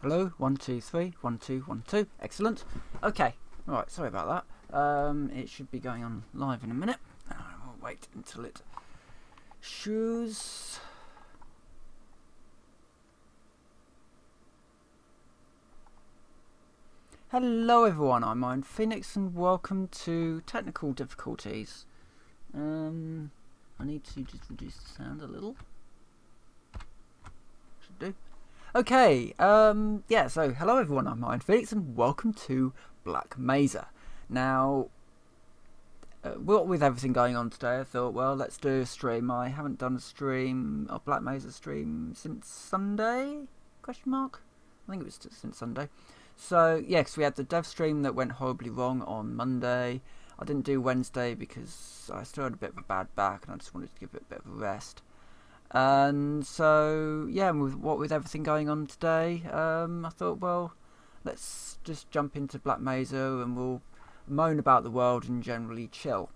Hello, 1 2 3 1 2 1 2. Excellent. Okay. All right. Sorry about that. It should be going on live in a minute. We'll wait until it shows. Hello, everyone. I'm Iron Phoenix, and welcome to Technical Difficulties. I need to just reduce the sound a little. Should do. Okay, yeah, so hello everyone, I'm Iron Phoenix and welcome to Black Mesa. Now, what with everything going on today, I thought, well, let's do a stream. I haven't done a stream, a Black Mesa stream since Sunday? Question mark? I think it was since Sunday. So, yeah, because we had the dev stream that went horribly wrong on Monday. I didn't do Wednesday because I still had a bit of a bad back and I just wanted to give it a bit of a rest. And so, yeah, with everything going on today, I thought, well, let's just jump into Black Mesa and we'll moan about the world and generally chill.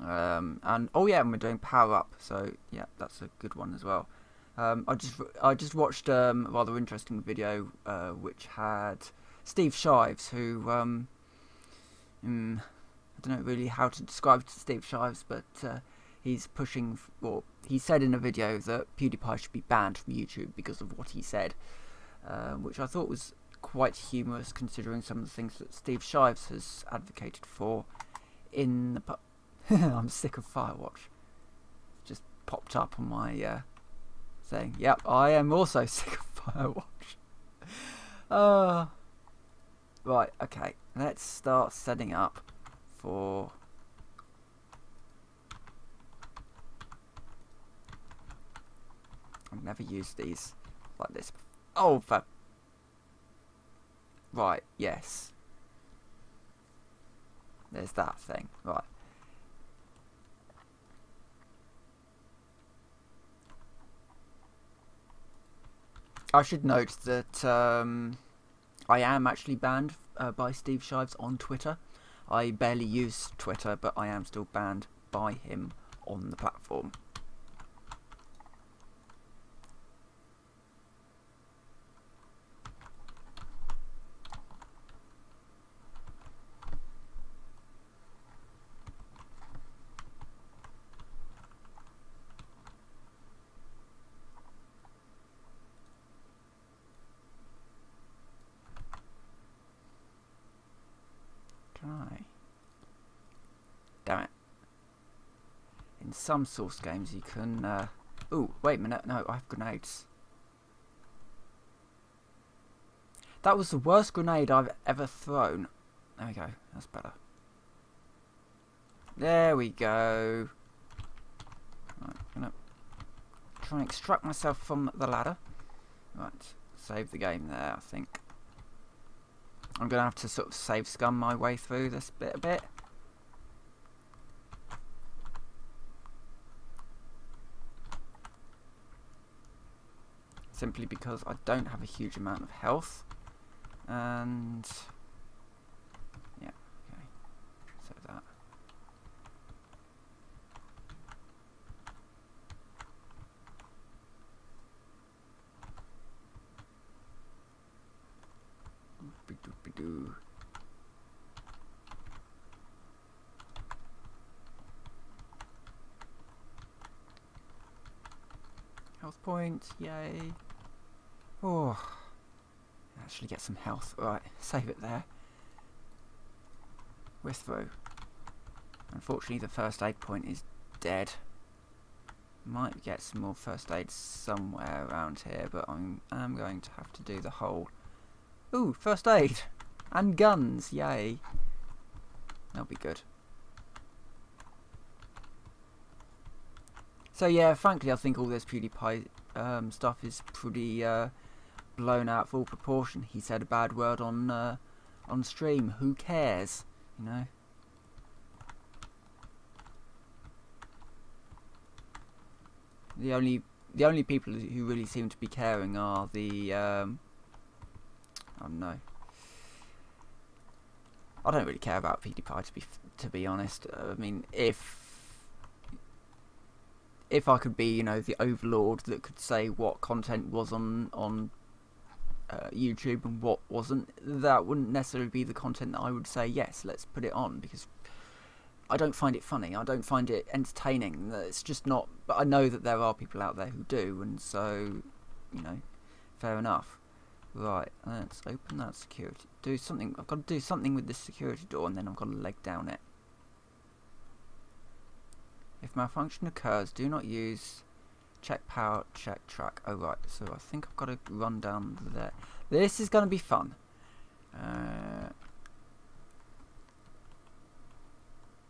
And oh yeah, and we're doing Power Up, so yeah, that's a good one as well. I just watched a rather interesting video which had Steve Shives, who I don't know really how to describe Steve Shives, but he's pushing, or he said in a video that PewDiePie should be banned from YouTube because of what he said, which I thought was quite humorous considering some of the things that Steve Shives has advocated for in the I'm sick of Firewatch. Just popped up on my thing. Yep, I am also sick of Firewatch. Right, okay, let's start setting up for... I've never used these like this. Oh, for... Right, yes. There's that thing. Right. I should note that I am actually banned by Steve Shives on Twitter. I barely use Twitter, but I am still banned by him on the platform. Damn it. In some Source games you can... Ooh, wait a minute. No, I have grenades. That was the worst grenade I've ever thrown. There we go. That's better. There we go. Right, I'm going to try and extract myself from the ladder. Right, save the game there, I think. I'm going to have to sort of save scum my way through this bit a bit. Simply because I don't have a huge amount of health. And... yeah, okay. So that. Doopy-doopy-doo. Health points, yay. Oh, actually get some health. Right, save it there. We're through. Unfortunately, the first aid point is dead. Might get some more first aid somewhere around here, but I'm going to have to do the whole... Ooh, first aid! And guns, yay. That'll be good. So yeah, frankly, I think all this PewDiePie stuff is pretty blown out of all proportion. He said a bad word on stream. Who cares? You know. The only people who really seem to be caring are the I don't know. I don't really care about PewDiePie to be honest. I mean, if I could be, you know, the overlord that could say what content was on YouTube and what wasn't, that wouldn't necessarily be the content that I would say, yes, let's put it on, because I don't find it funny, I don't find it entertaining, it's just not, but I know that there are people out there who do, and so, you know, fair enough. Right, let's open that security, do something, I've got to do something with this security door, and then I've got to leg down it. If malfunction occurs, do not use check power, check track. Oh right, so I think I've got to run down there. This is going to be fun.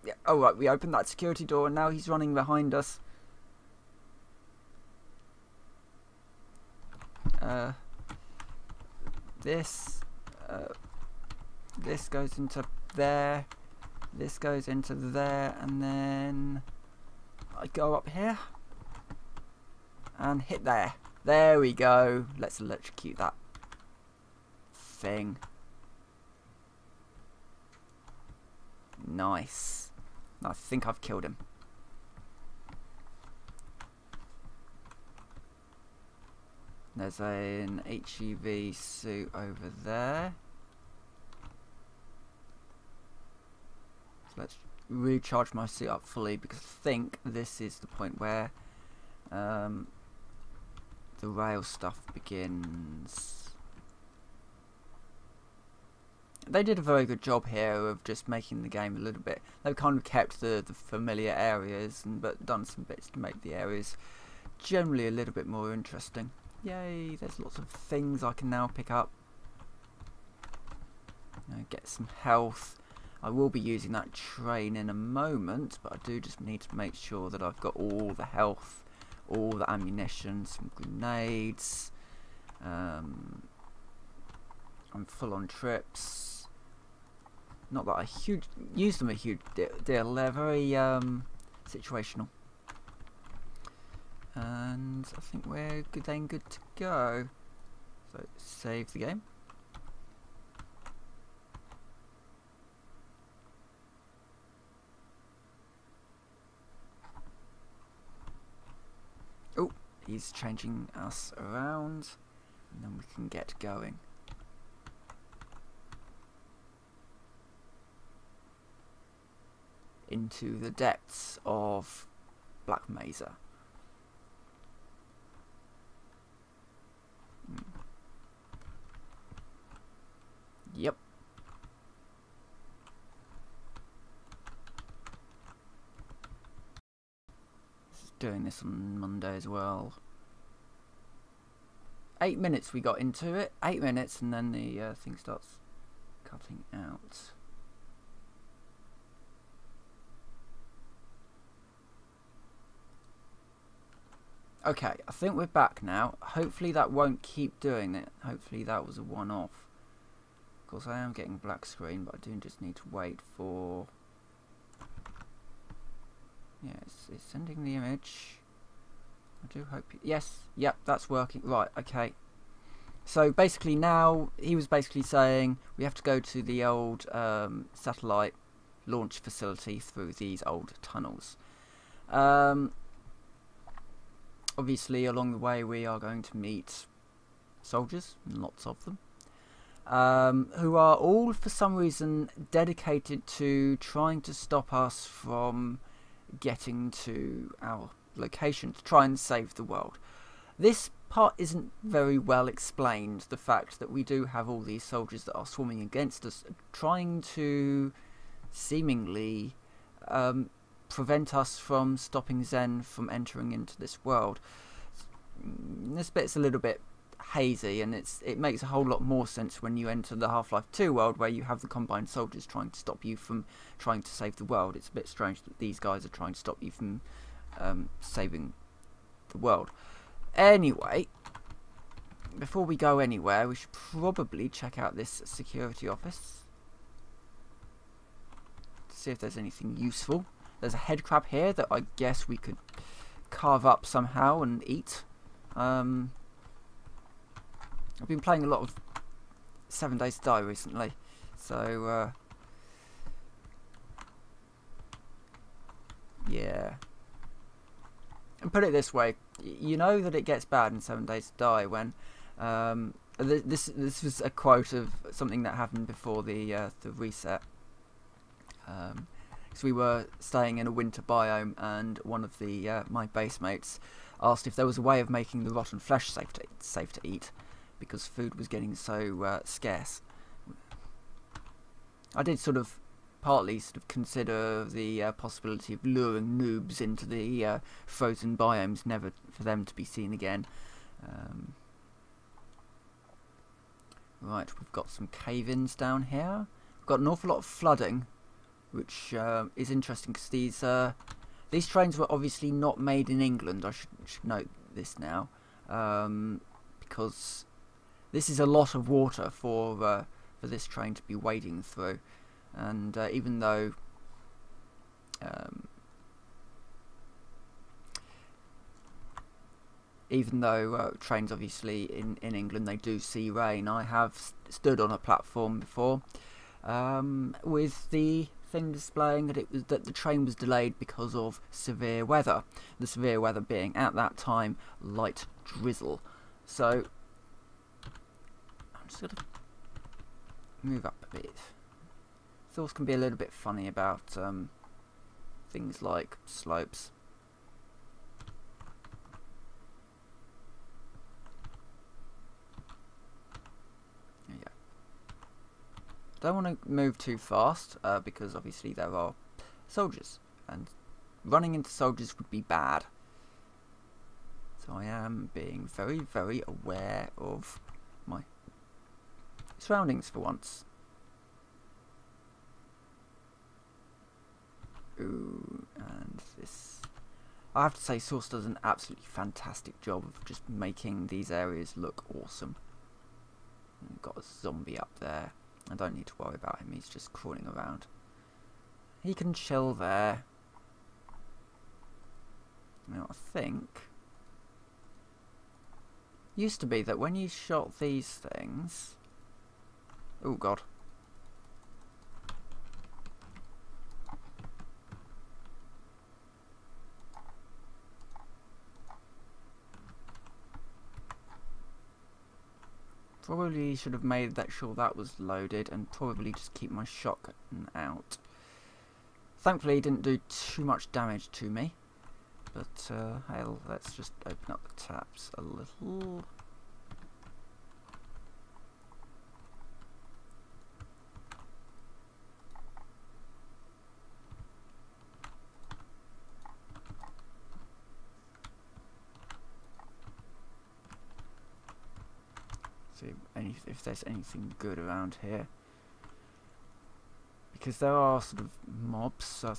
Yeah. Oh right, we opened that security door and now he's running behind us. This goes into there. This goes into there, and then I go up here and hit there. There we go. Let's electrocute that thing. Nice. I think I've killed him. There's an HEV suit over there. So let's recharge my suit up fully, because I think this is the point where the rail stuff begins. They did a very good job here of just making the game a little bit. They've kind of kept the familiar areas, but done some bits to make the areas generally a little bit more interesting. Yay, there's lots of things I can now pick up. Get some health. I will be using that train in a moment, but I do just need to make sure that I've got all the health, all the ammunition, some grenades. I'm full on trips. Not that I use them a huge deal. They're very situational. And I think we're good to go. So save the game. Oh, he's changing us around, and then we can get going. Into the depths of Black Mesa. Yep. Doing this on Monday as well. 8 minutes we got into it. 8 minutes, and then the thing starts cutting out. Okay, I think we're back now. Hopefully that won't keep doing it. Hopefully that was a one-off. Of course, I am getting black screen, but I do just need to wait for... Yeah, it's sending the image. I do hope... Yes, yep, that's working. Right, okay. So basically now, he was basically saying we have to go to the old satellite launch facility through these old tunnels. Obviously, along the way, we are going to meet soldiers, lots of them, who are all, for some reason, dedicated to trying to stop us from getting to our location to try and save the world. This part isn't very well explained, the fact that we do have all these soldiers that are swarming against us, trying to seemingly prevent us from stopping Zen from entering into this world. This bit's a little bit hazy, and it makes a whole lot more sense when you enter the Half-Life 2 world, where you have the combined soldiers trying to stop you from trying to save the world. It's a bit strange that these guys are trying to stop you from saving the world. Anyway, before we go anywhere, we should probably check out this security office to see if there's anything useful. There's a head crab here that I guess we could carve up somehow and eat. I've been playing a lot of 7 Days to Die recently, so yeah. And put it this way, you know that it gets bad in 7 Days to Die when This was a quote of something that happened before the reset. So we were staying in a winter biome, and one of the my base mates asked if there was a way of making the rotten flesh safe to eat, because food was getting so scarce. I did partly consider the possibility of luring noobs into the frozen biomes, never for them to be seen again. Right, we've got some cave-ins down here. We've got an awful lot of flooding, which is interesting because these trains were obviously not made in England. I should note this now, because this is a lot of water for this train to be wading through, and even though trains obviously in England they do see rain, I have stood on a platform before with the thing displaying that the train was delayed because of severe weather. The severe weather being at that time light drizzle. So I'm just going to move up a bit. Thoughts can be a little bit funny about things like slopes. Don't want to move too fast because obviously there are soldiers, and running into soldiers would be bad. So I am being very, very aware of my surroundings for once. Ooh, and this... I have to say, Source does an absolutely fantastic job of just making these areas look awesome. We've got a zombie up there. I don't need to worry about him, he's just crawling around. He can chill there. Now I think... used to be that when you shot these things... oh god. Probably should have made sure that was loaded, and probably just keep my shotgun out. Thankfully it didn't do too much damage to me, but hell, let's just open up the taps a little. See if there's anything good around here, because there are sort of mobs, so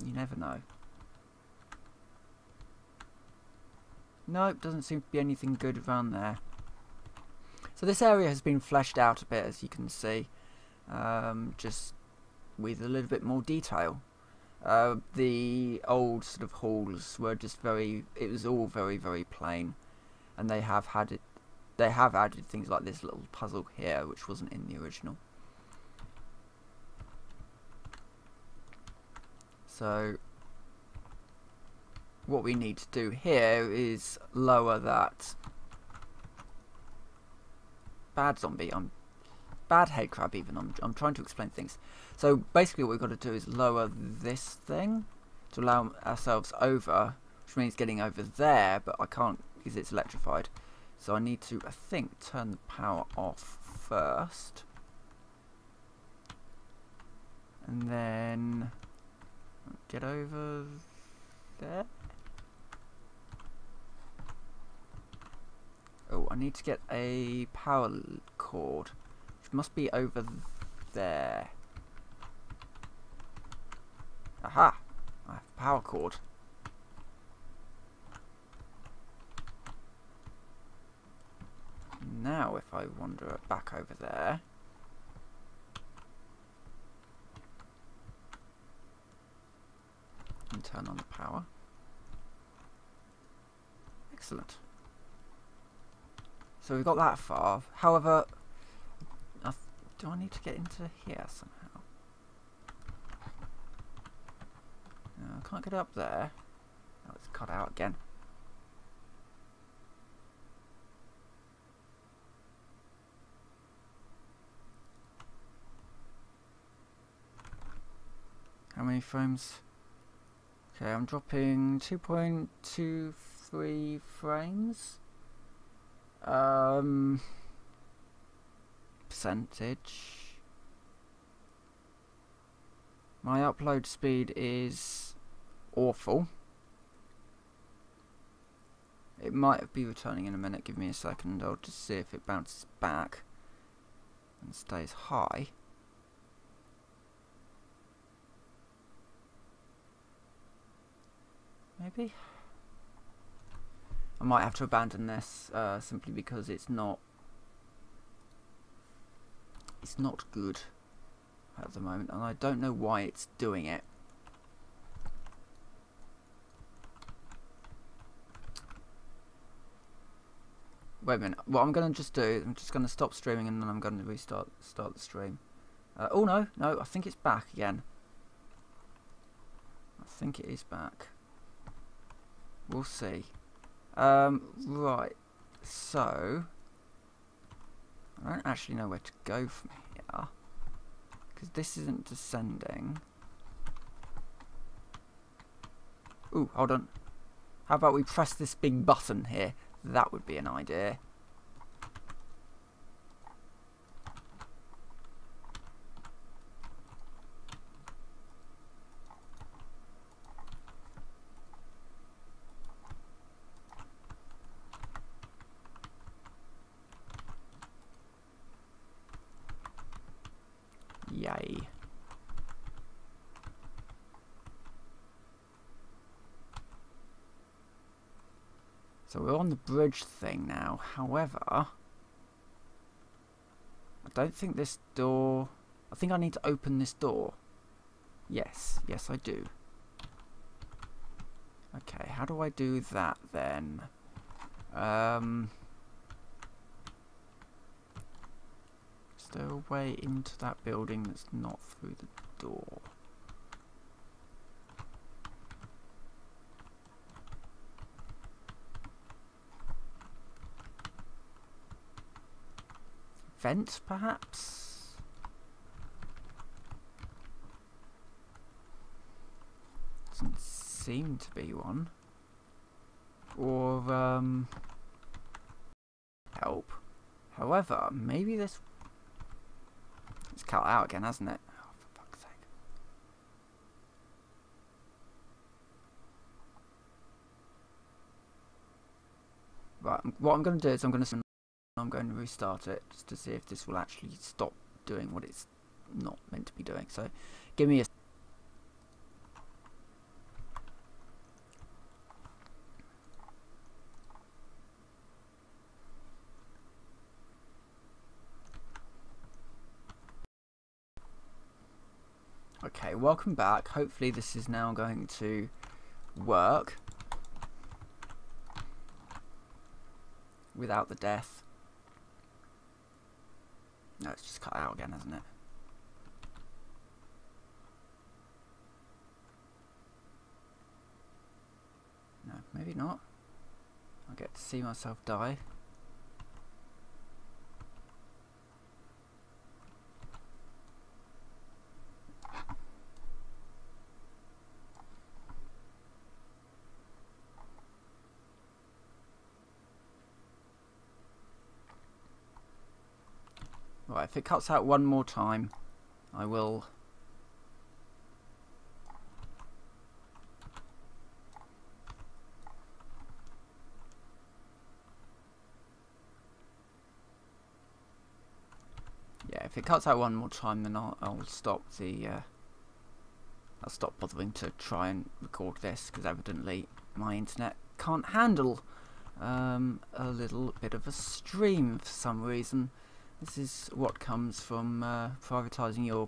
you never know. Nope, doesn't seem to be anything good around there. So this area has been fleshed out a bit, as you can see, just with a little bit more detail. The old sort of halls were just it was all very, very plain, and they have added things like this little puzzle here, which wasn't in the original. So what we need to do here is lower that bad zombie. Bad head crab even. I'm trying to explain things. So basically what we've got to do is lower this thing to allow ourselves over, which means getting over there, but I can't because it's electrified. So I need to, I think, turn the power off first. And then get over there. Oh, I need to get a power cord, which must be over there. Aha! I have a power cord. Now if I wander back over there, and turn on the power. Excellent. So we've got that far. However, do I need to get into here somehow? No, I can't get up there. Oh, it's cut out again. How many frames? Okay, I'm dropping 2.23 frames. Percentage. My upload speed is awful. It might be returning in a minute. Give me a second. I'll just see if it bounces back and stays high. Maybe? I might have to abandon this simply because it's not good at the moment, and I don't know why it's doing it. Wait a minute. What I'm going to just do, I'm just going to stop streaming and then I'm going to start the stream. Oh no, I think it's back again. I think it is back. We'll see. Right, so I don't actually know where to go from here because this isn't descending. Ooh, hold on. How about we press this big button here? That would be an idea. Yay. So we're on the bridge thing now. However, I don't think this door... I think I need to open this door. Yes, I do. Okay, how do I do that then? Is there a way into that building that's not through the door? Vent, perhaps? Doesn't seem to be one. Or, help. However, maybe this... It's cut out again, hasn't it? Oh, for fuck's sake. Right, what I'm going to do is I'm going to restart it just to see if this will actually stop doing what it's not meant to be doing. So, give me a... Okay, welcome back. Hopefully this is now going to work without the death. No, it's just cut out again, hasn't it? No, maybe not. I get to see myself die. Right, if it cuts out one more time, I will... Yeah, if it cuts out one more time, then I'll stop the... I'll stop bothering to try and record this, because evidently my internet can't handle a little bit of a stream for some reason. This is what comes from privatising your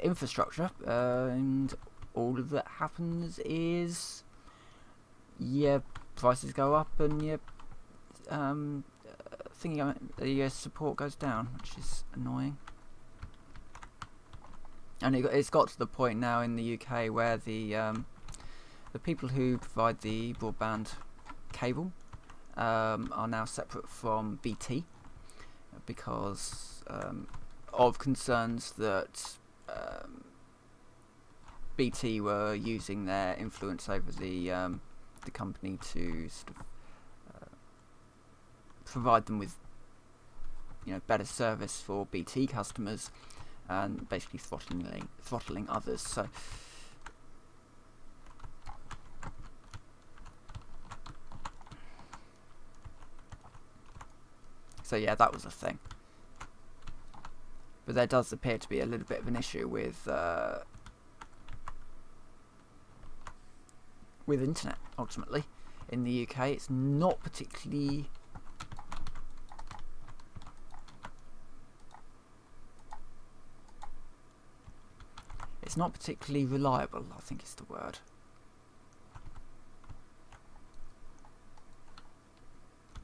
infrastructure, and all that happens is your prices go up and your your support goes down, which is annoying. And it's got to the point now in the UK where the people who provide the broadband cable are now separate from BT. Because of concerns that BT were using their influence over the company to sort of provide them with, you know, better service for BT customers, and basically throttling others. So yeah, that was a thing. But there does appear to be a little bit of an issue with internet. Ultimately, in the UK, it's not particularly reliable, I think is the word.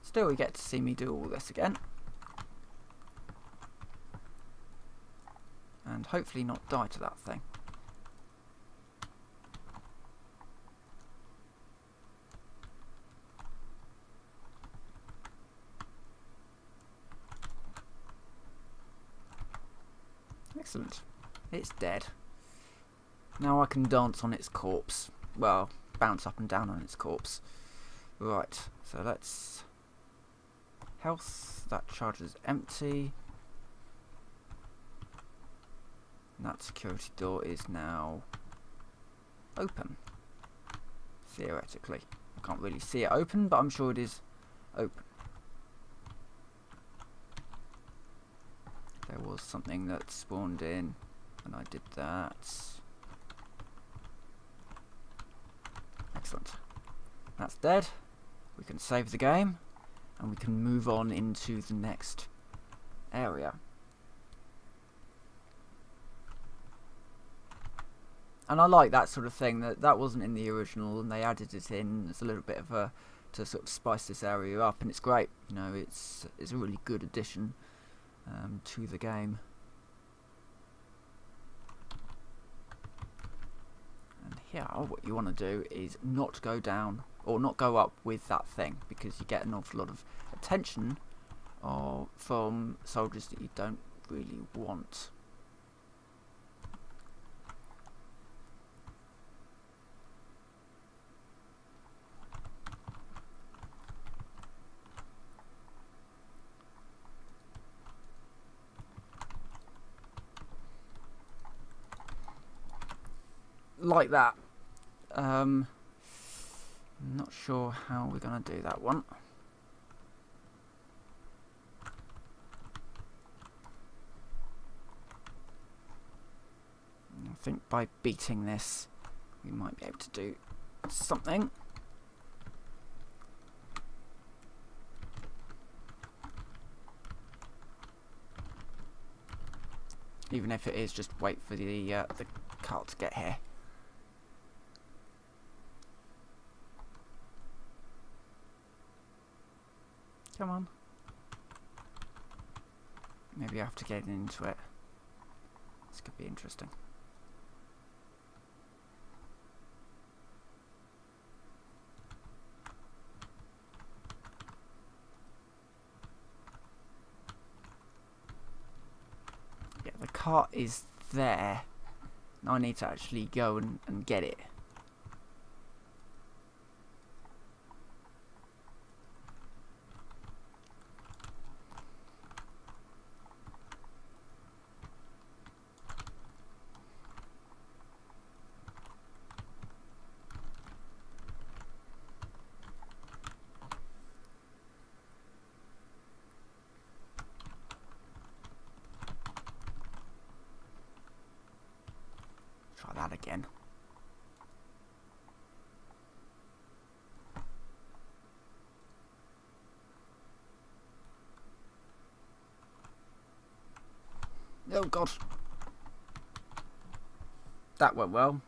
Still, we get to see me do all this again. And hopefully not die to that thing. Excellent. It's dead. Now I can dance on its corpse. Well, bounce up and down on its corpse. Right, so let's... Health, that charge is empty. And that security door is now open. Theoretically. I can't really see it open, but I'm sure it is open. There was something that spawned in when I did that. Excellent. That's dead. We can save the game and we can move on into the next area. And I like that sort of thing, that wasn't in the original and they added it in as a little bit of a, to sort of spice this area up, and it's great. You know, it's a really good addition to the game. And here, what you want to do is not go down or not go up with that thing, because you get an awful lot of attention from soldiers that you don't really want. Like that. Not sure how we're going to do that one. I think by beating this we might be able to do something. Even if it is just wait for the cart to get here. Come on. Maybe I have to get into it. This could be interesting. Yeah, the cart is there. Now I need to actually go and get it. Try that again. Oh god. That went well.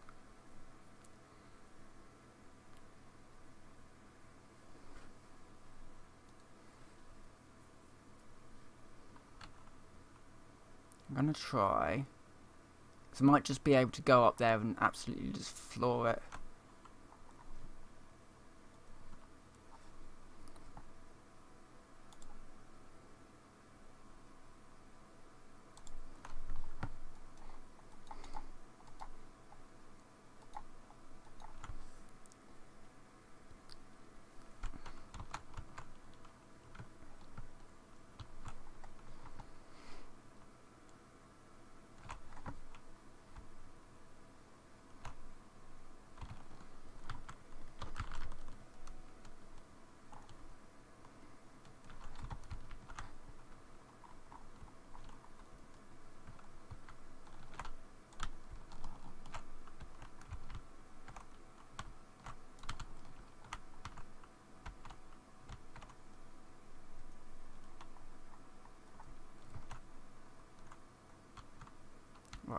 I'm gonna try. I might just be able to go up there and absolutely just floor it.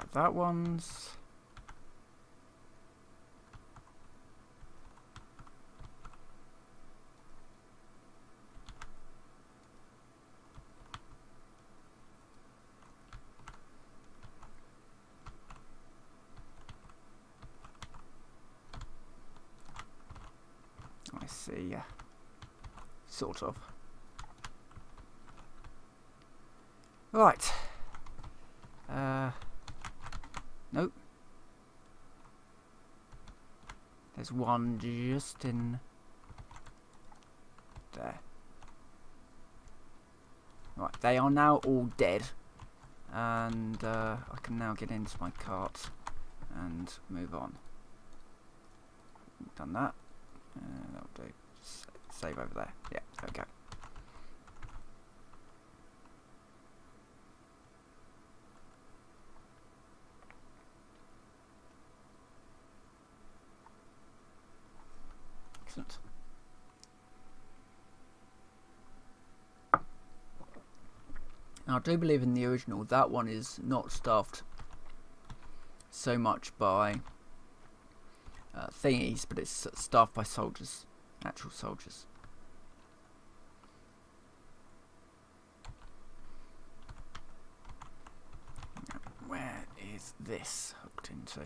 Right, that one's... I see, yeah. Sort of. Right. Nope. There's one just in there. Right, they are now all dead. And I can now get into my cart and move on. Done that. That'll do. Save over there. Yeah, okay. Excellent. Now, I do believe in the original that one is not staffed so much by thingies, but it's staffed by soldiers, actual soldiers. Where is this hooked into?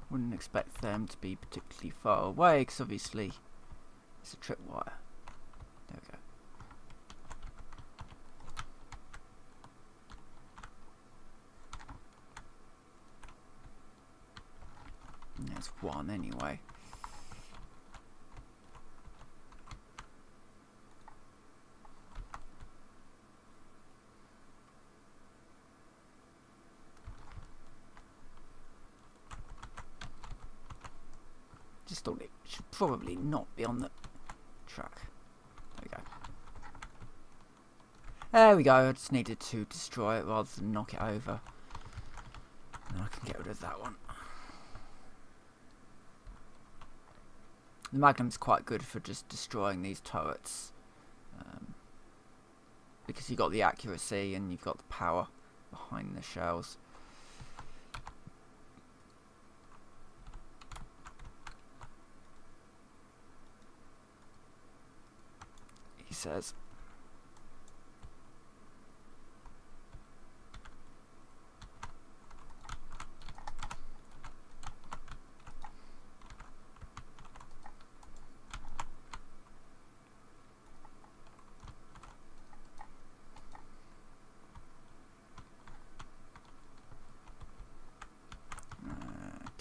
Wouldn't expect them to be particularly far away, because obviously it's a tripwire. There we go. There's one anyway. Just thought it should probably not be on the track. There we go. There we go. I just needed to destroy it rather than knock it over. And I can get rid of that one. The Magnum's quite good for just destroying these turrets. Because you've got the accuracy and you've got the power behind the shells. He says.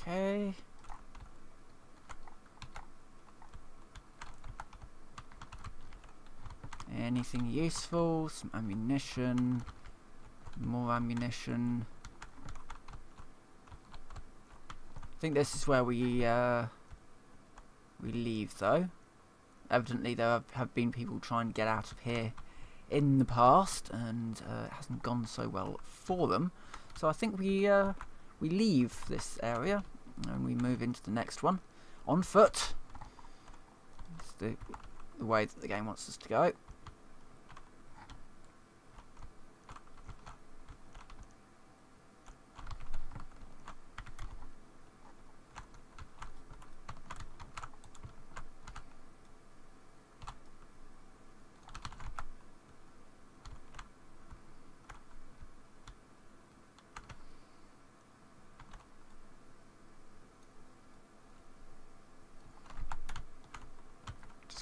Okay. Anything useful? Some ammunition. More ammunition. I think this is where we leave, though. Evidently, there have been people trying to get out of here in the past, and it hasn't gone so well for them. So I think we leave this area and we move into the next one on foot. It's the way that the game wants us to go.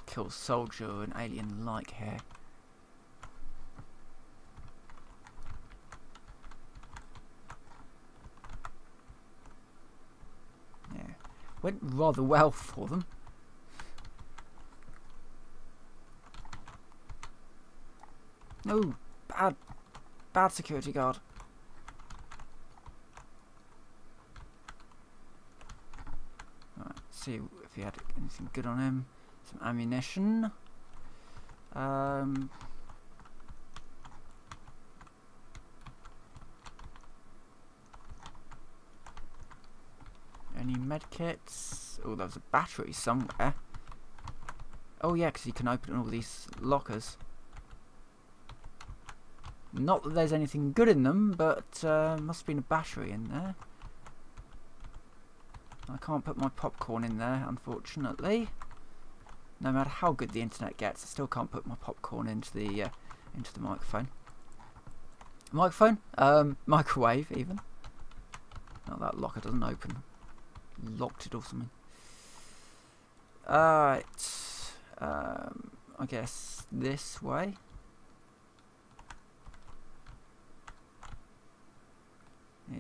Kill soldier and alien like here. Yeah, went rather well for them. No, bad security guard. Right, see if he had anything good on him. Some ammunition. Any medkits? Oh, there was a battery somewhere. Oh yeah, because you can open all these lockers. Not that there's anything good in them, but must have been a battery in there. I can't put my popcorn in there, unfortunately. No matter how good the internet gets, I still can't put my popcorn into the microphone. Microphone? Microwave, even. Not that locker doesn't open. Locked it or something. Alright. I guess this way.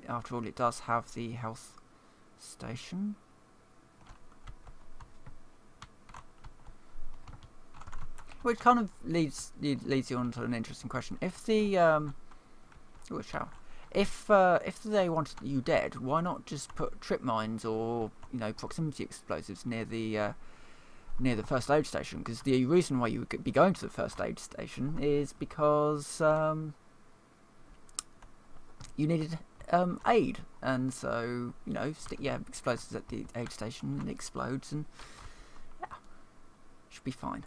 After all, it does have the health station. Which kind of leads you on to an interesting question. If the if they wanted you dead, why not just put trip mines or proximity explosives near the first aid station? Because the reason why you would be going to the first aid station is because you needed aid, and so stick your explosives at the aid station and it explodes, and yeah, should be fine.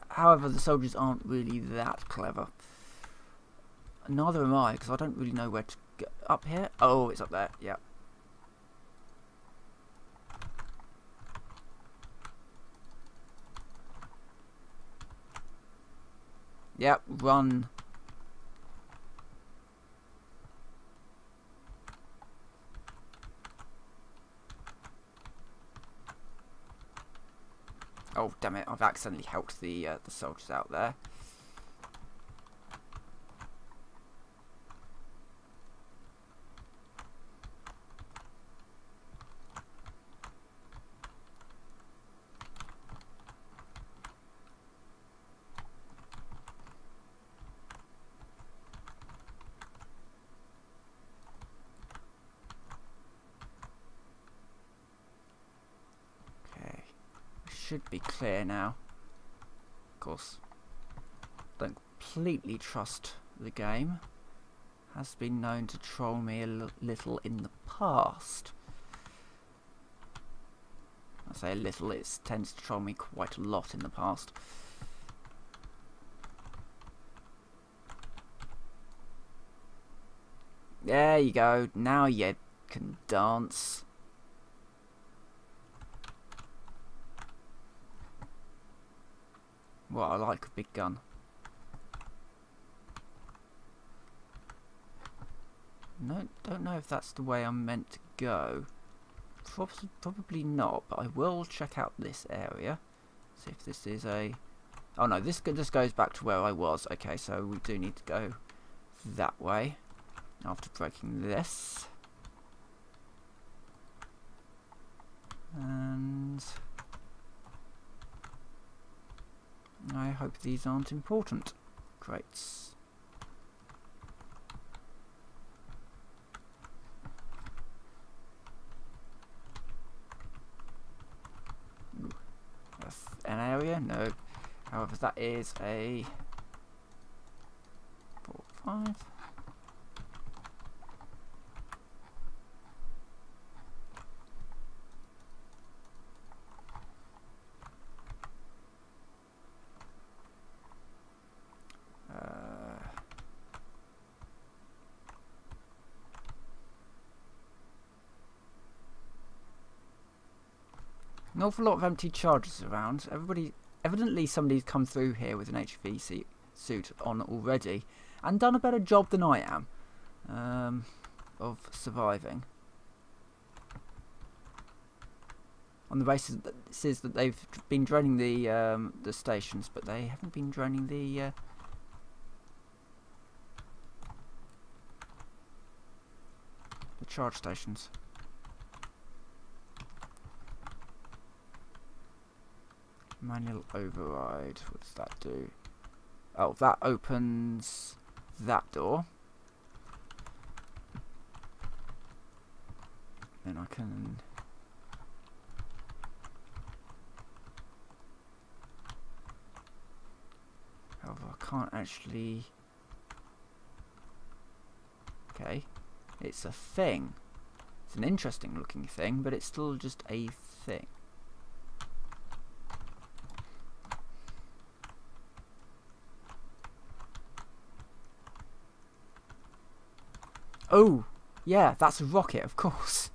However, the soldiers aren't really that clever. Neither am I, because I don't really know where to go. Up here? Oh, it's up there. Yeah. Yep, run. Oh, damn it, I've accidentally helped the soldiers out there. Should be clear now. Of course, don't completely trust the game. Has been known to troll me a little in the past. I say a little, it tends to troll me quite a lot in the past. There you go, now you can dance. Well, I like a big gun. No, don't know if that's the way I'm meant to go. Probably not, but I will check out this area. See if this is a... Oh no, this just goes back to where I was. Okay, so we do need to go that way after breaking this. And... I hope these aren't important. Crates. Ooh. That's an area? No. However, that is a 4, 5. An awful lot of empty charges around. Evidently somebody's come through here with an HV suit on already and done a better job than I am of surviving. On the basis that they've been draining the stations, but they haven't been draining the charge stations. Manual override. What does that do? Oh, that opens that door. Then I can... However, I can't actually... Okay. It's a thing. It's an interesting looking thing, but it's still just a thing. Oh, yeah, that's a rocket, of course.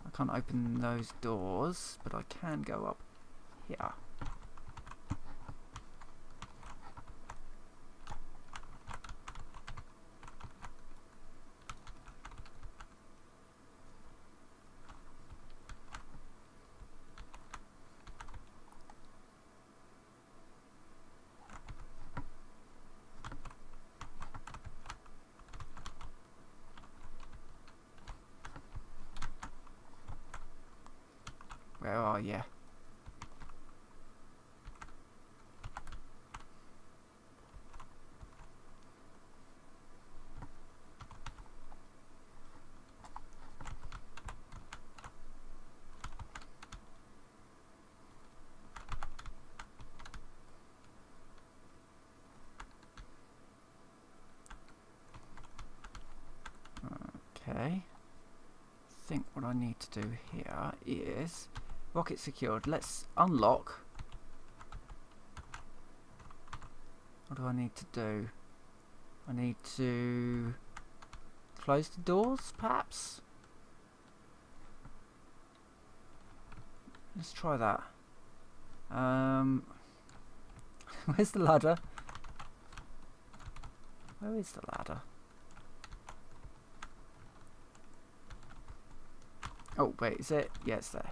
I can't open those doors, but I can go up here. Where are you? Okay. I think what I need to do here is rocket secured. Let's unlock. What do I need to do? I need to close the doors, perhaps? Let's try that. Where's the ladder? Where is the ladder? Oh, wait, is it? Yeah, it's there.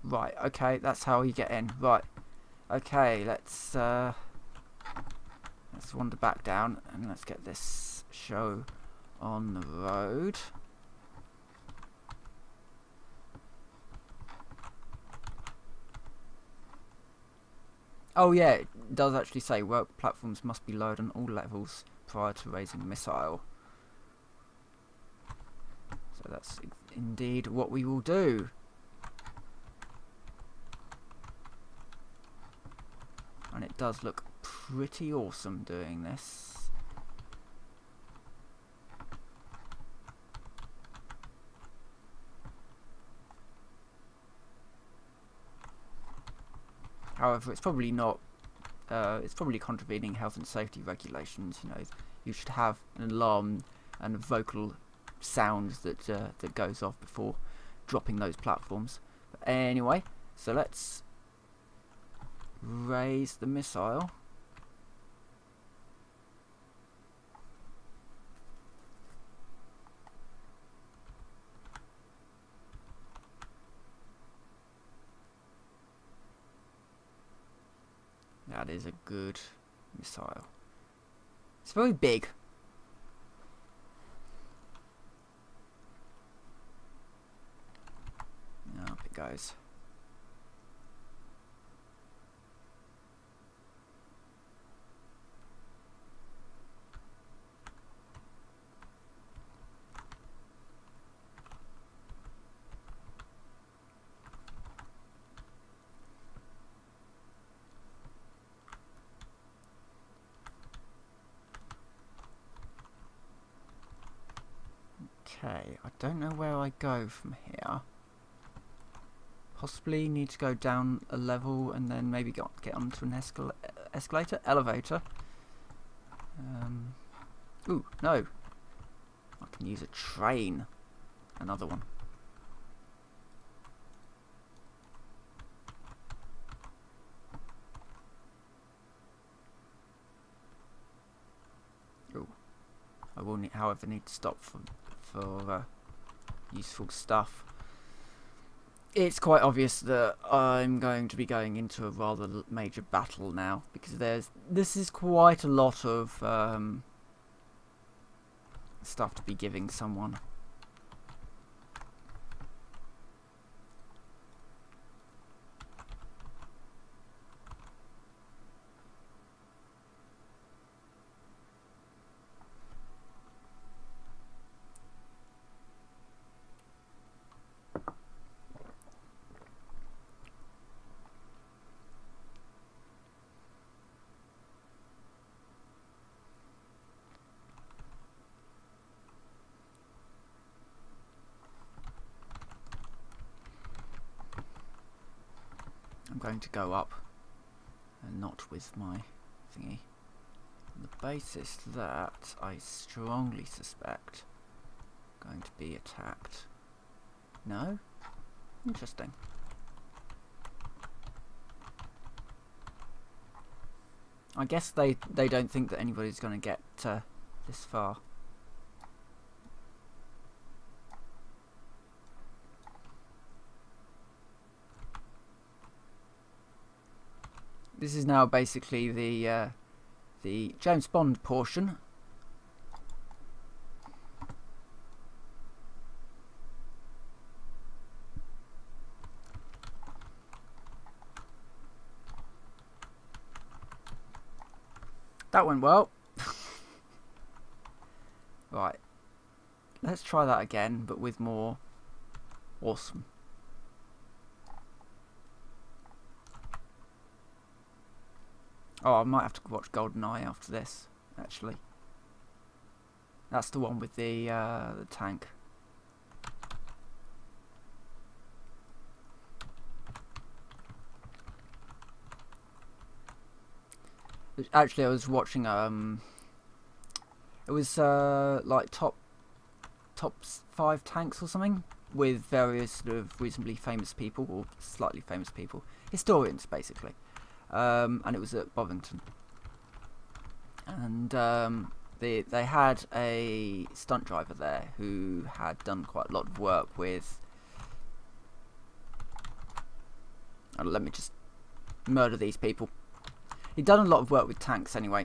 Right, okay, that's how you get in. Right. Okay, let's wander back down and let's get this show on the road. Oh yeah, it does actually say work platforms must be lowered on all levels prior to raising a missile. So that's indeed what we will do. And it does look pretty awesome doing this. However, it's probably not. It's probably contravening health and safety regulations. You know, you should have an alarm and a vocal sound that goes off before dropping those platforms. But anyway, so let's raise the missile. That is a good missile. It's very big. Up it goes. Okay, I don't know where I go from here. Possibly need to go down a level and then maybe get onto an escalator, elevator. Ooh, no. I can use a train. Another one. Ooh. I will, however, need to stop for useful stuff. It's quite obvious that I'm going to be going into a rather major battle now, because this is quite a lot of stuff to be giving someone. I'm going to go up and not with my thingy. On the basis that I strongly suspect I'm going to be attacked. No? Interesting. I guess they don't think that anybody's going to get this far. This is now basically the James Bond portion. That went well. Right. Let's try that again, but with more awesome. Oh, I might have to watch GoldenEye after this, actually. That's the one with the tank. Actually, I was watching it was like top 5 tanks or something, with various sort of reasonably famous people, or slightly famous people, historians basically, and it was at Bovington, and they had a stunt driver there who had done quite a lot of work with. Oh, let me just murder these people. He'd done a lot of work with tanks anyway.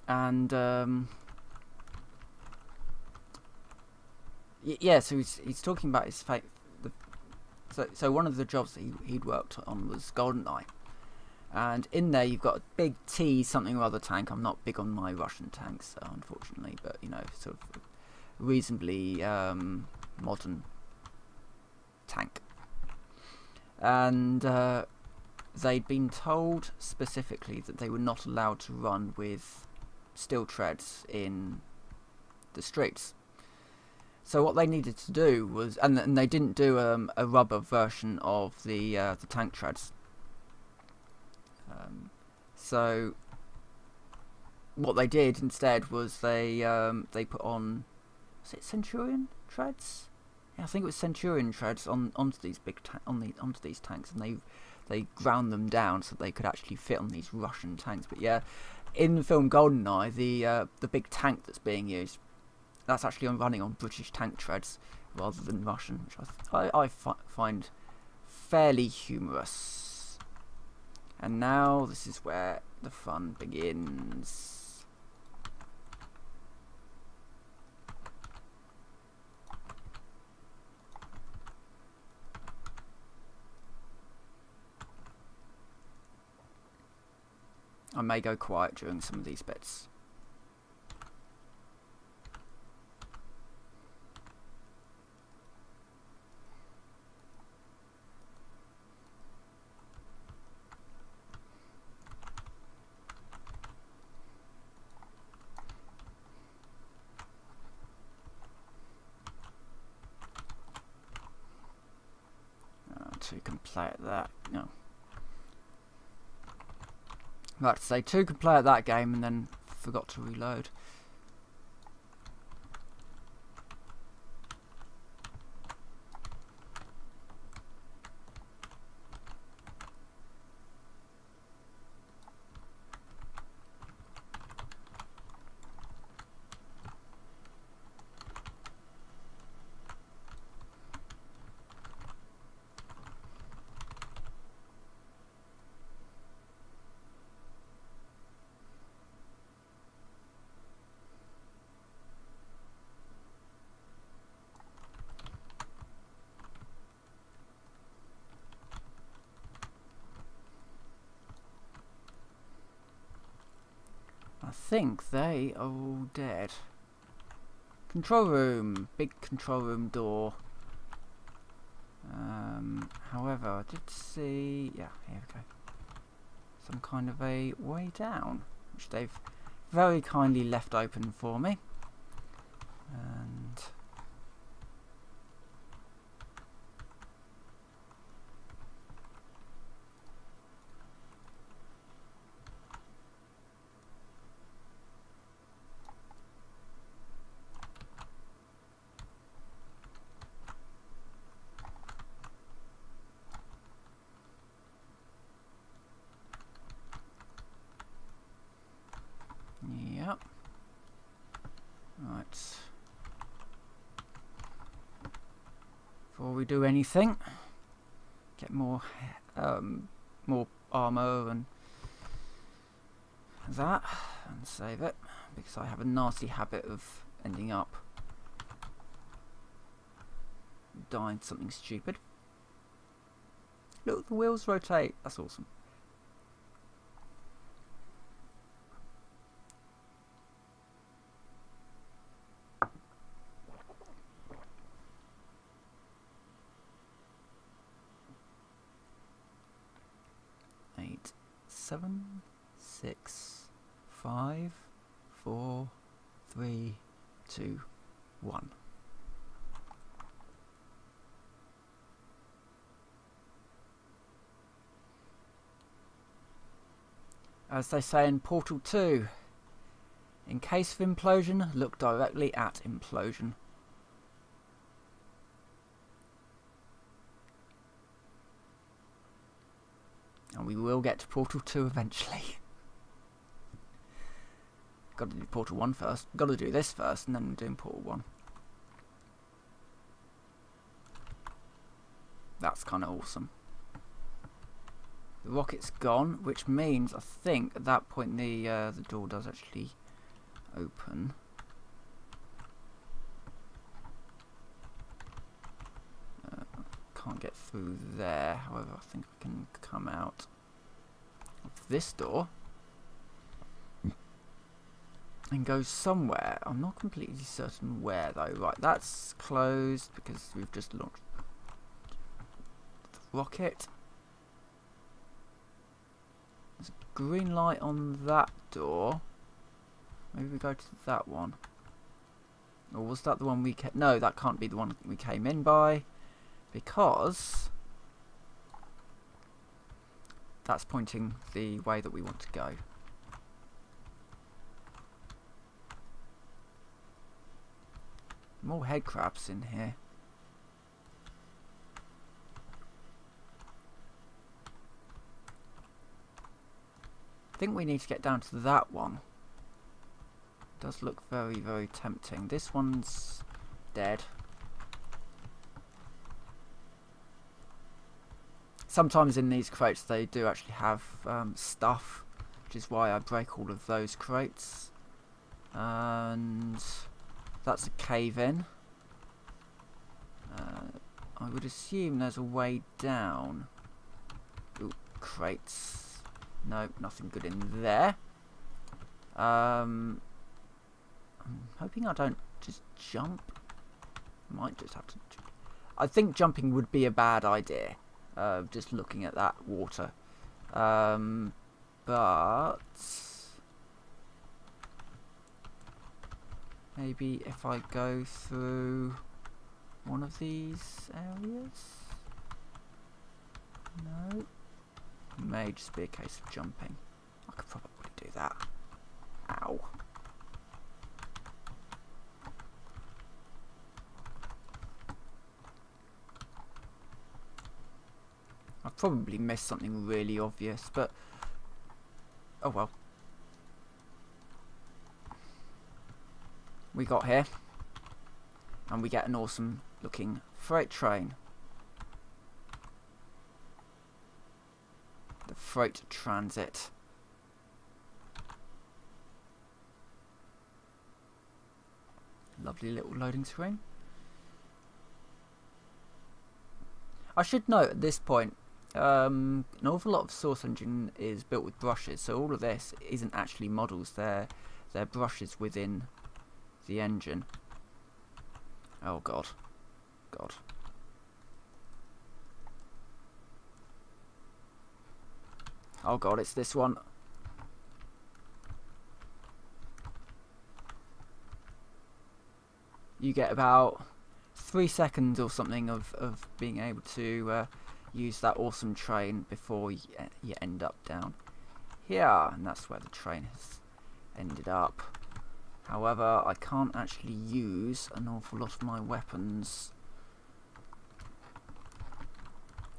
And yeah, so he's talking about his fate. So one of the jobs that he'd worked on was GoldenEye, and in there you've got a big T something or other tank. I'm not big on my Russian tanks, unfortunately, but you know, sort of reasonably modern tank. And they'd been told specifically that they were not allowed to run with steel treads in the streets. So what they needed to do was, and they didn't do a rubber version of the tank treads. So what they did instead was they put on, was it Centurion treads? Yeah, I think it was Centurion treads onto these onto these tanks, and they ground them down so they could actually fit on these Russian tanks. But yeah, in the film GoldenEye, the big tank that's being used, that's actually running on British tank treads rather than Russian, which I find fairly humorous. And now this is where the fun begins. I may go quiet during some of these bits. Two can play at that. No. Like to say, two can play at that game and then forgot to reload. I think they are all dead. Control room, big control room door. However, I did see, yeah, here we go, some kind of a way down, which they've very kindly left open for me. And before we do anything. Get more armor and that, and save it, because I have a nasty habit of ending up dying to something stupid. Look, the wheels rotate. That's awesome. Eight, 7, 6, 5, 4, 3, 2, 1. As they say in Portal 2, in case of implosion, look directly at implosion. And we will get to Portal 2 eventually. Got to do Portal 1 first. Got to do this first, and then we're doing Portal 1. That's kind of awesome. The rocket's gone, which means I think at that point the door does actually open. Can't get through there. However, I think I can come out of this door and go somewhere. I'm not completely certain where though. Right, that's closed because we've just launched the rocket. There's a green light on that door. Maybe we go to that one. Or was that the one we came? No, that can't be the one we came in by, because that's pointing the way that we want to go. More head crabs in here. I think we need to get down to that one. Does look very, very tempting. This one's dead. Sometimes in these crates they do actually have stuff, which is why I break all of those crates. And that's a cave in. I would assume there's a way down. Ooh, crates. No, nothing good in there. I'm hoping I don't just jump. Might just have to. I think jumping would be a bad idea. Just looking at that water. But maybe if I go through one of these areas. No. It may just be a case of jumping. I could probably do that. Ow. I've probably missed something really obvious, but oh well. We got here, and we get an awesome looking freight train. The freight transit. Lovely little loading screen. I should note at this point, an awful lot of Source Engine is built with brushes, so all of this isn't actually models, they're brushes within the engine. Oh god. God. Oh god, it's this one. You get about 3 seconds or something of being able to use that awesome train before you end up down here, and that's where the train has ended up. However, I can't actually use an awful lot of my weapons.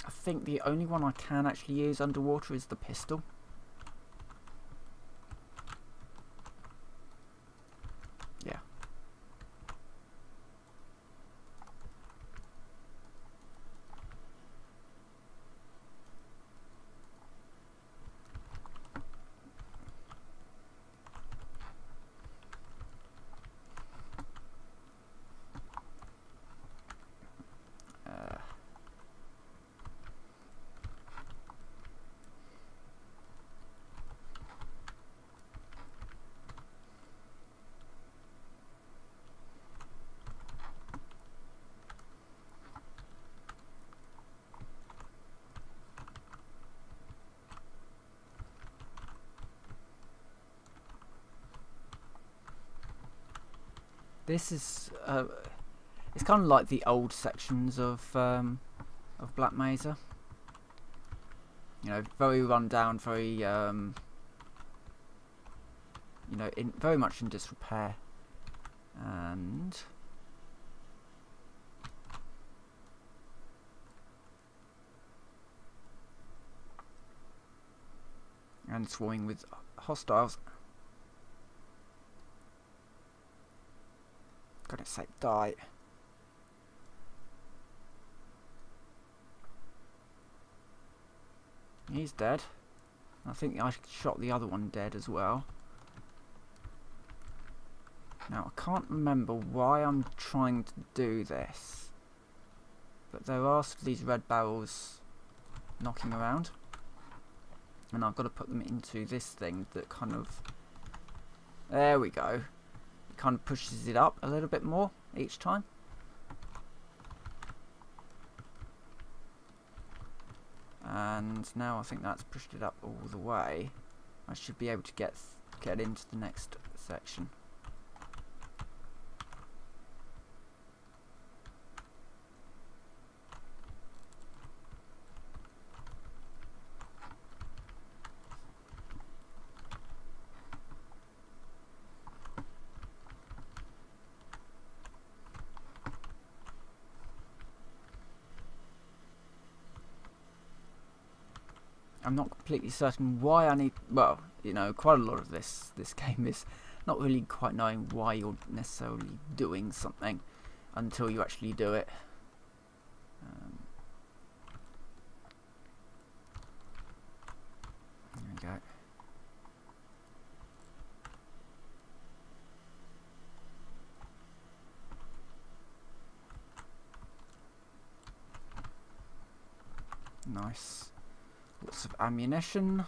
I think the only one I can actually use underwater is the pistol. Yeah. This is it's kind of like the old sections of Black Mesa. You know, very run down, very you know, very much in disrepair, and swarming with hostiles. Goodness sake, die. He's dead. I think I shot the other one dead as well. Now, I can't remember why I'm trying to do this, but there are these red barrels knocking around, and I've got to put them into this thing that kind of... There we go. It kind of pushes it up a little bit more each time. And now I think that's pushed it up all the way. I should be able to get into the next section. I'm not completely certain why I need... Well, you know, quite a lot of this game is not really quite knowing why you're necessarily doing something until you actually do it. There we go. Nice. Lots of ammunition,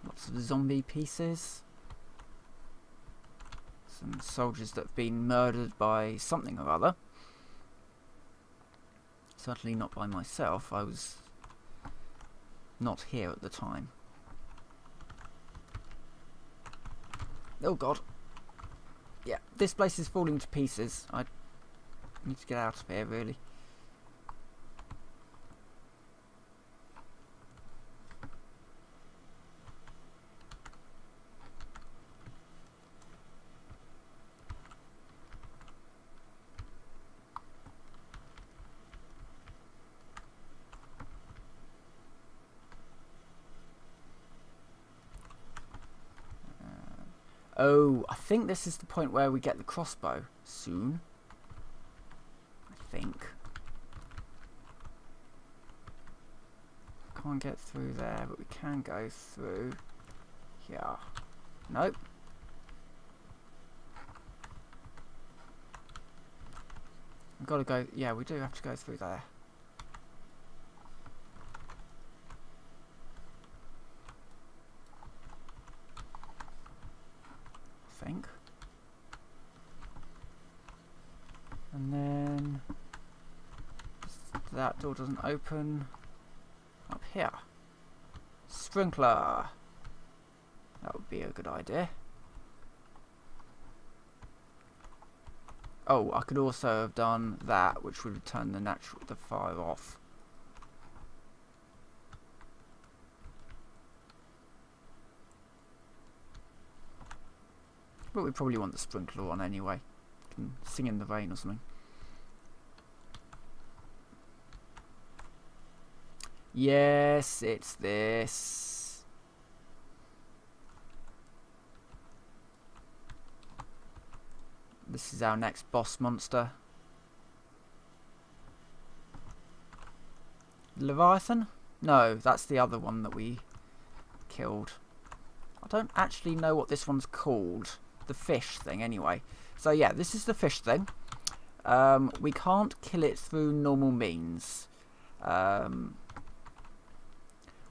lots of zombie pieces, some soldiers that have been murdered by something or other. Certainly not by myself, I was not here at the time. Oh god. Yeah, this place is falling to pieces. I need to get out of here, really. Oh, I think this is the point where we get the crossbow soon. I think. Can't get through there, but we can go through here. Nope. We've got to go. Yeah, we do have to go through there. Think. And then that door doesn't open. Up here. Sprinkler. That would be a good idea. Oh, I could also have done that, which would have turned the fire off. But we probably want the sprinkler on anyway. Can sing in the rain or something. Yes, it's this. This is our next boss monster. Leviathan? No, that's the other one that we killed. I don't actually know what this one's called. The fish thing anyway. So yeah, this is the fish thing. We can't kill it through normal means.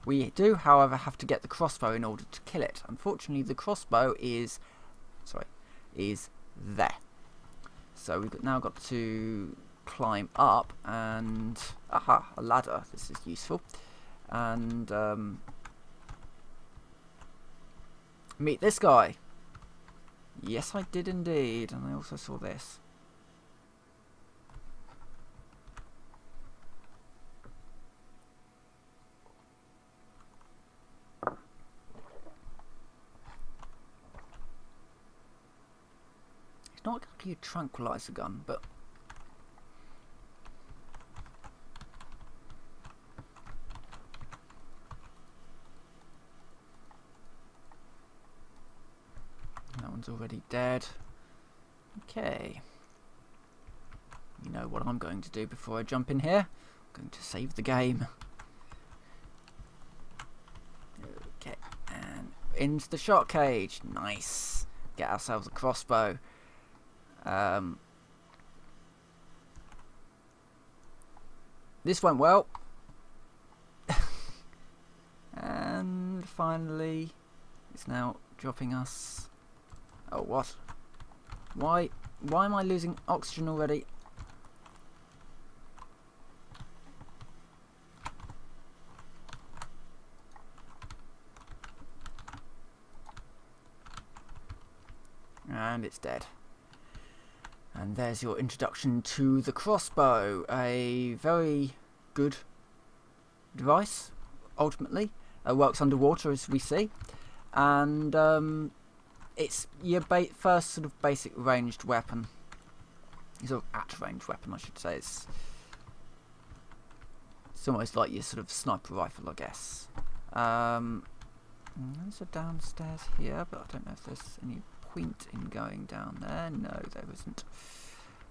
We do, however, have to get the crossbow in order to kill it. Unfortunately, the crossbow is there. So we've now got to climb up and... Aha, a ladder. This is useful. And meet this guy. Yes, I did indeed, and I also saw this. It's not exactly a tranquilizer gun, but that one's already dead. Okay. You know what I'm going to do before I jump in here? I'm going to save the game. Okay, and into the shot cage. Nice. Get ourselves a crossbow. This went well. And finally, it's now dropping us. Oh, what? Why am I losing oxygen already? And it's dead. And there's your introduction to the crossbow. A very good device, ultimately. Works underwater, as we see. And it's your first sort of basic ranged weapon. Sort of at-range weapon, I should say. It's almost like your sort of sniper rifle, I guess. There's a downstairs here, but I don't know if there's any point in going down there. No, there isn't.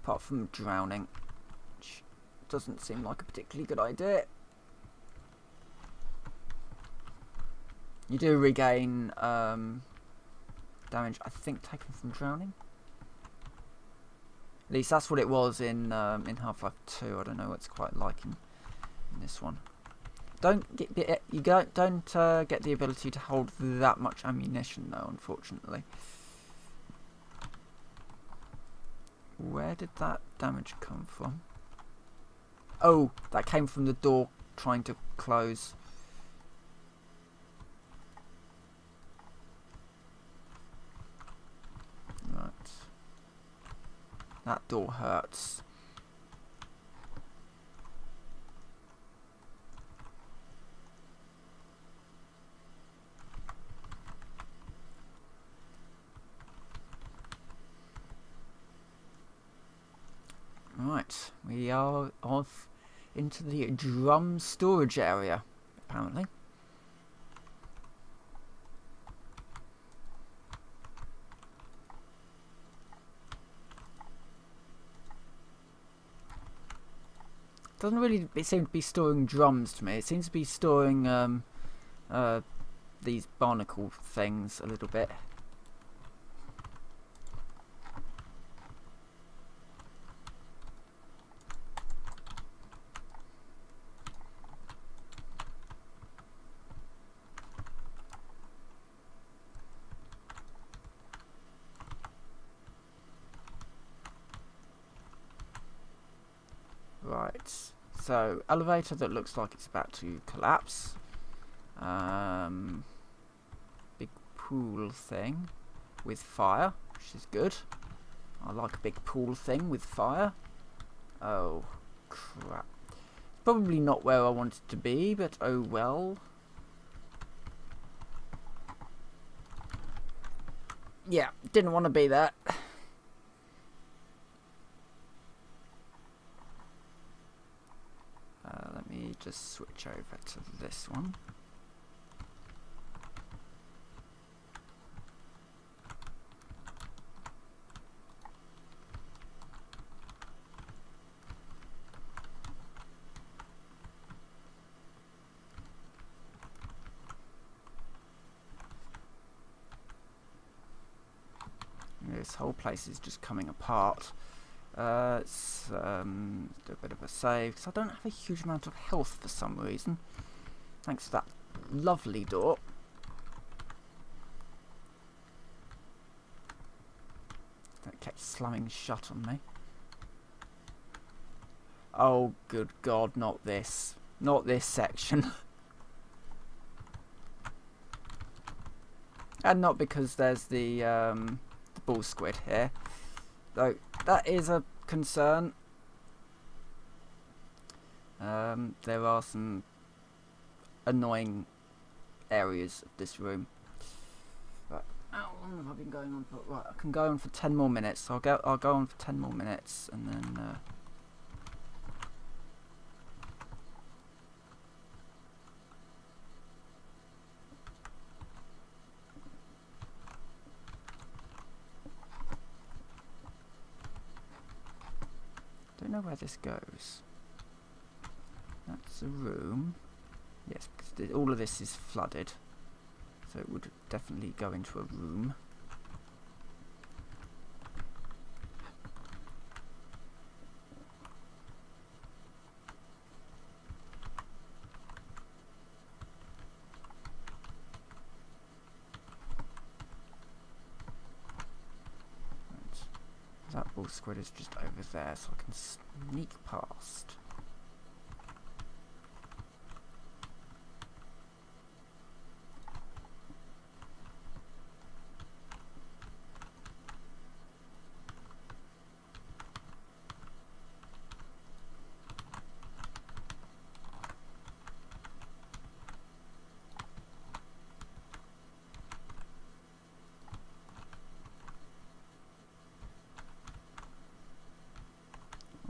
Apart from drowning, which doesn't seem like a particularly good idea. You do regain damage, I think, taken from drowning. At least that's what it was in Half-Life 2. I don't know what it's quite like in this one. Don't get the ability to hold that much ammunition though, unfortunately. Where did that damage come from? Oh, that came from the door trying to close. Right. That door hurts. Right, we are off into the drum storage area, apparently. Doesn't really seem to be storing drums to me. It seems to be storing these barnacle things a little bit. Right, so elevator that looks like it's about to collapse. Big pool thing with fire, which is good. I like a big pool thing with fire. Oh, crap. Probably not where I want it to be, but oh well. Yeah, didn't want to be there. Let me just switch over to this one. This whole place is just coming apart. Let's do a bit of a save, because I don't have a huge amount of health for some reason. Thanks to that lovely door. That kept slamming shut on me. Oh, good God, not this. Not this section. And not because there's the bull squid here. So that is a concern. There are some annoying areas of this room. Right, how long have I been going on for? Right, I can go on for 10 more minutes. So I'll go on for 10 more minutes, and then. Don't know where this goes. That's a room. Yes, because all of this is flooded, so it would definitely go into a room. That bull squid is just over there, so I can sneak past.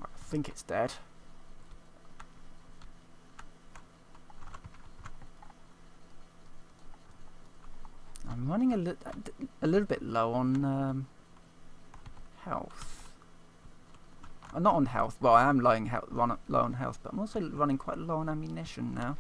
I think it's dead. I'm running a little bit low on health. Not on health. Well, I am low on health, but I'm also running quite low on ammunition now.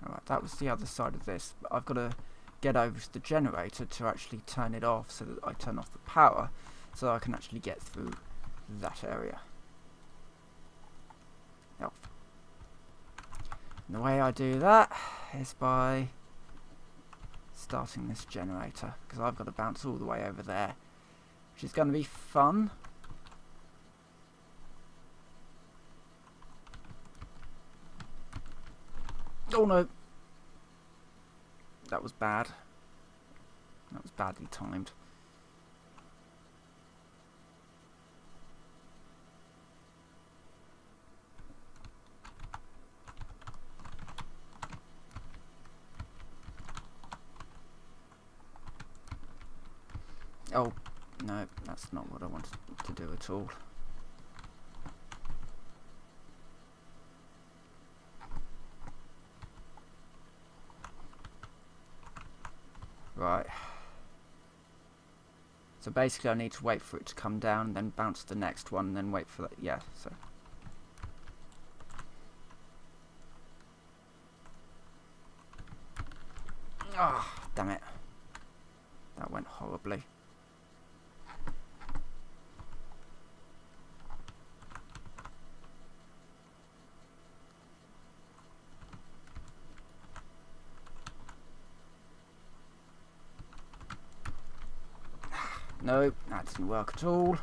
Alright, that was the other side of this, but I've got to get over to the generator to actually turn it off, so that I turn off the power, so I can actually get through that area. Yep. And the way I do that is by starting this generator, because I've got to bounce all the way over there, which is going to be fun. Oh no! That was bad. That was badly timed. Oh, no, that's not what I wanted to do at all. Right. So basically I need to wait for it to come down, and then bounce the next one, and then wait for that. Yeah, so. Ah, oh, damn it. That went horribly. No, that didn't work at all.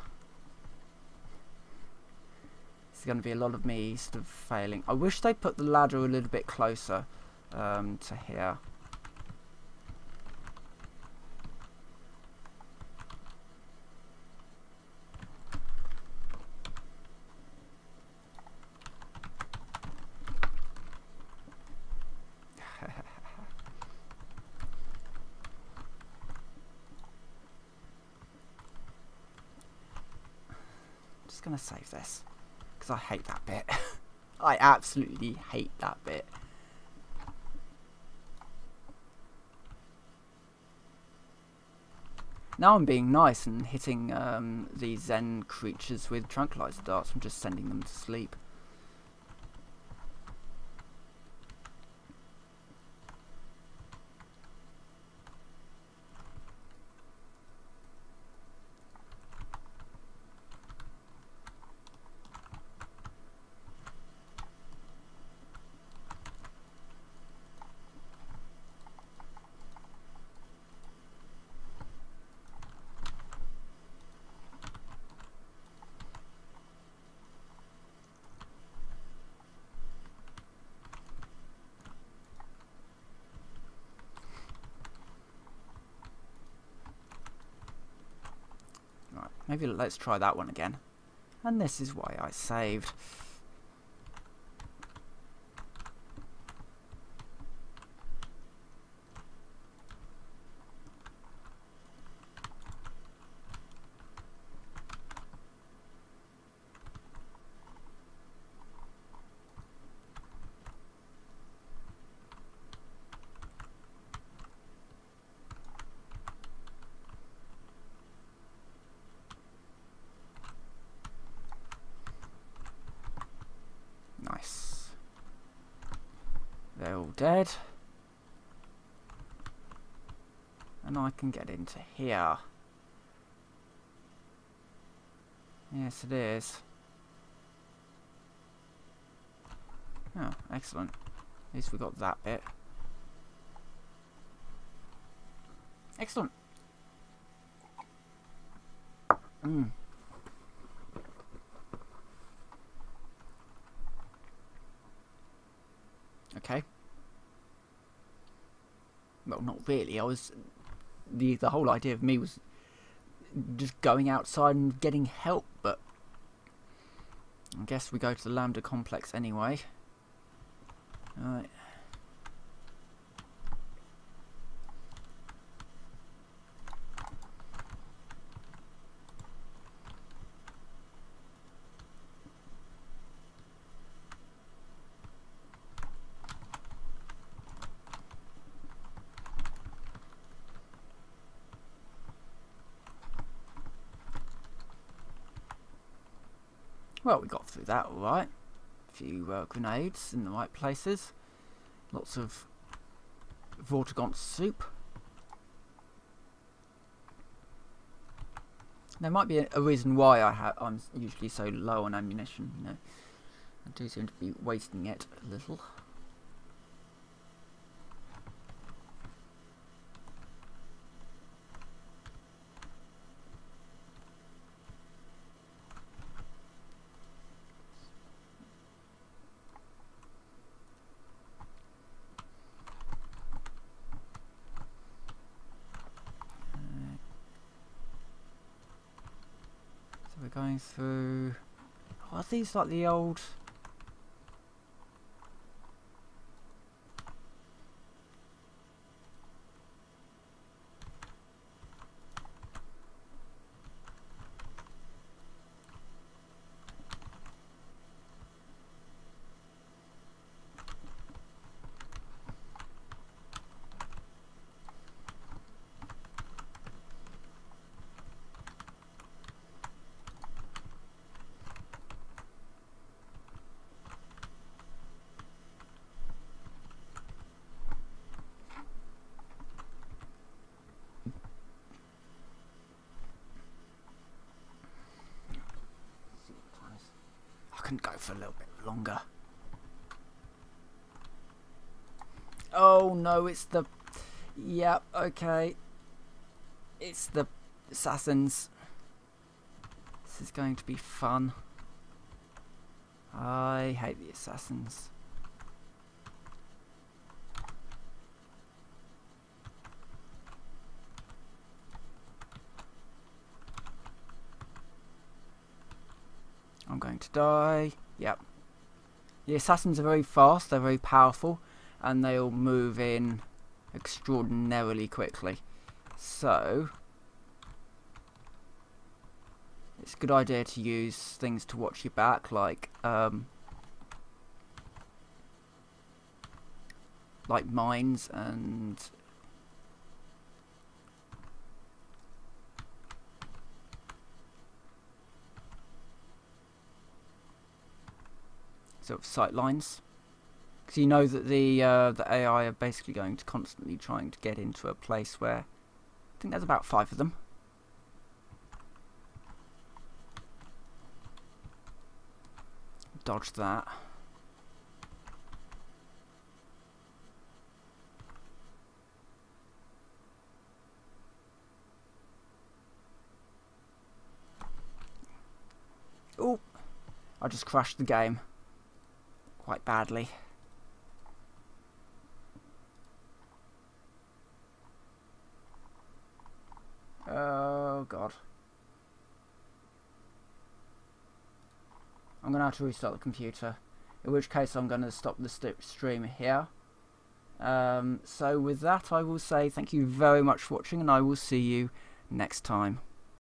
It's going to be a lot of me sort of failing. I wish they put the ladder a little bit closer to here. Just gonna save this because I hate that bit. I absolutely hate that bit. Now I'm being nice and hitting these Zen creatures with tranquilizer darts. I'm just sending them to sleep. Maybe let's try that one again. And this is why I saved. Nice. They're all dead. And I can get into here. Yes, it is. Oh, excellent. At least we got that bit. Excellent. Okay. Well, not really. I was the whole idea of me was just going outside and getting help, but I guess we go to the Lambda complex anyway. Alright. Well, we got through that alright. A few grenades in the right places. Lots of Vortigaunt soup. There might be a reason why I'm usually so low on ammunition, you know. I do seem to be wasting it a little. We're going through... Oh, are these like the old... I can go for a little bit longer. Oh no, it's the... Yep, okay. It's the assassins. This is going to be fun. I hate the assassins. I'm going to die. Yep. The assassins are very fast, they're very powerful, and they'll move in extraordinarily quickly. So, it's a good idea to use things to watch your back, like mines and sort of sight lines, because you know that the AI are basically going to constantly trying to get into a place where I think there's about 5 of them. Dodge that. Oh, I just crashed the game. Quite badly. Oh god. I'm going to have to restart the computer, in which case I'm going to stop the stream here. So with that, I will say thank you very much for watching, and I will see you next time.